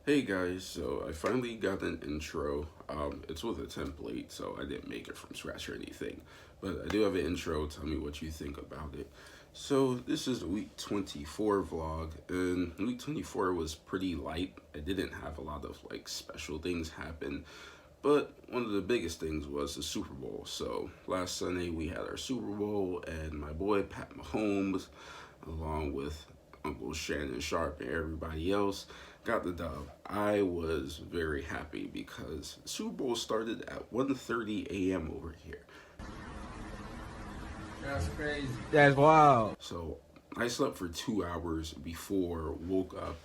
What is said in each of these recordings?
Hey guys, so I finally got an intro. It's with a template, so I didn't make it from scratch or anything. But I do have an intro. Tell me what you think about it. So this is the week 24 vlog, and week 24 was pretty light. I didn't have a lot of special things happen, but one of the biggest things was the Super Bowl. So last Sunday we had our Super Bowl, and my boy Pat Mahomes, along with Uncle Shannon Sharp and everybody else, got the dub. I was very happy because Super Bowl started at 1:30 a.m. over here. That's crazy. That's wild. So I slept for 2 hours before, woke up,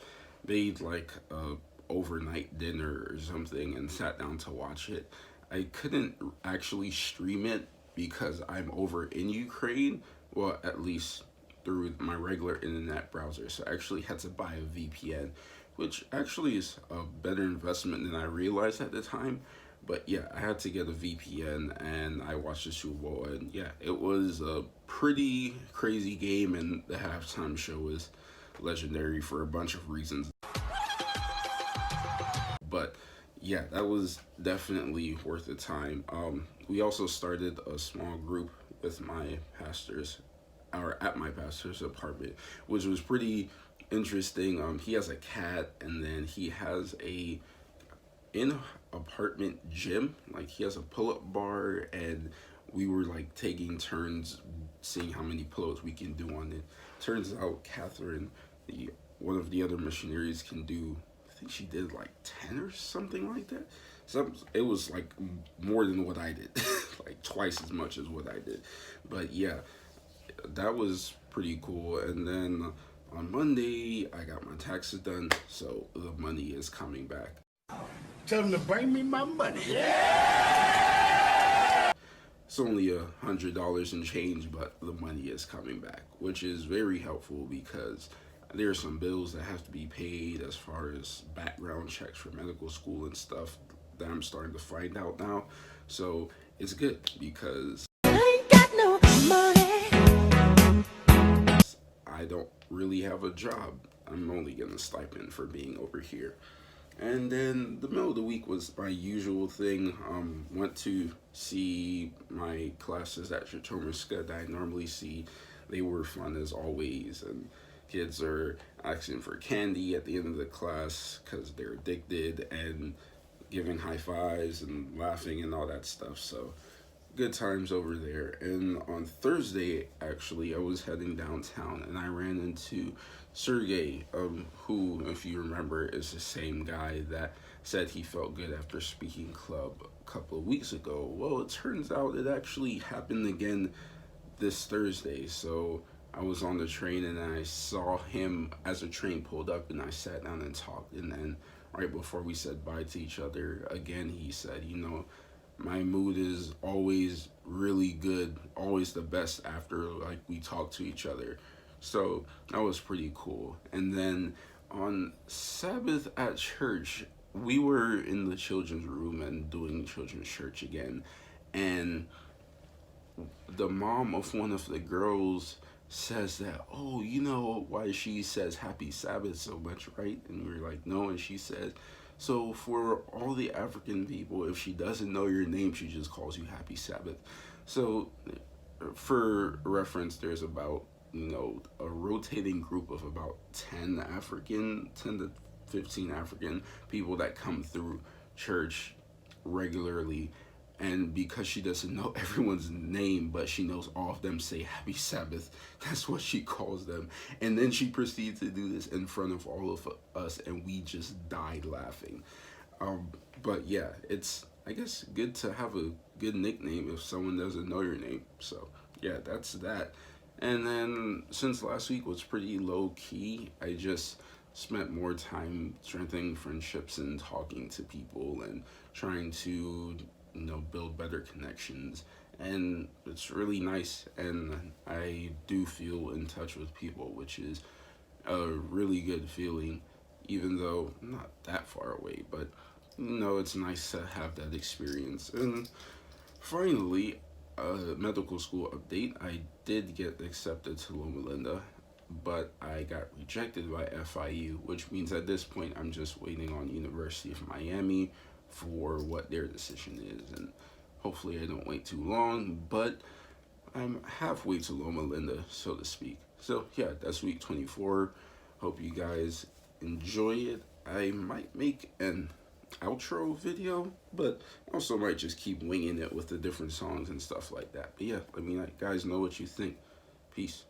made a overnight dinner or something, and sat down to watch it. I couldn't actually stream it because I'm over in Ukraine. Well, at least through my regular internet browser. So I actually had to buy a VPN, which actually is a better investment than I realized at the time. But yeah, I had to get a VPN and I watched the Super Bowl, and yeah, it was a pretty crazy game, and the halftime show is legendary for a bunch of reasons. But yeah, that was definitely worth the time. We also started a small group with my pastors, or at my pastor's apartment, which was pretty interesting. He has a cat, and then he has a in apartment gym. Like, he has a pull-up bar, and we were taking turns seeing how many pull-ups we can do on it. Turns out Catherine, the one of the other missionaries, can do, I think she did 10 or something like that. So it was more than what I did, like twice as much as what I did. But yeah, that was pretty cool. And then on Monday I got my taxes done, so the money is coming back. Tell them to bring me my money. Yeah! It's only $100 and change, but the money is coming back, which is very helpful because there are some bills that have to be paid as far as background checks for medical school and stuff that I'm starting to find out now. So it's good because I ain't got no money. I don't really have a job. I'm only getting a stipend for being over here. And then the middle of the week was my usual thing. Went to see my classes at Shoutout that I normally see. They were fun as always, and kids are asking for candy at the end of the class because they're addicted, and giving high fives and laughing and all that stuff. So good times over there. And on Thursday, actually, I was heading downtown and I ran into Sergey, who, if you remember, is the same guy that said he felt good after speaking club a couple of weeks ago. Well, it turns out it actually happened again this Thursday. So I was on the train and I saw him as the train pulled up, and I sat down and talked. And then right before we said bye to each other again, he said, my mood is always really good, always the best after we talk to each other. So that was pretty cool. And then on Sabbath at church, we were in the children's room and doing children's church again, and the mom of one of the girls says that, oh, you know why she says happy Sabbath so much, right? And we were like, no. And she says, so for all the African people, if she doesn't know your name, she just calls you happy Sabbath. So for reference, there's about, a rotating group of about 10 to 15 African people that come through church regularly. And because she doesn't know everyone's name, but she knows all of them say happy Sabbath, that's what she calls them. And then she proceeds to do this in front of all of us, and we just died laughing. But yeah, it's, I guess, good to have a good nickname if someone doesn't know your name. So yeah, that's that. And then since last week was pretty low key, I just spent more time strengthening friendships and talking to people and trying to build better connections. And it's really nice, and I do feel in touch with people, which is a really good feeling, even though I'm not that far away. But it's nice to have that experience. And finally, medical school update. I did get accepted to Loma Linda. but I got rejected by FIU, which means at this point I'm just waiting on University of Miami for what their decision is, and hopefully I don't wait too long, but I'm halfway to Loma Linda, so to speak. So yeah, that's week 24. Hope you guys enjoy it. I might make an outro video, but also might just keep winging it with the different songs and stuff like that. But yeah, let me guys know what you think. Peace.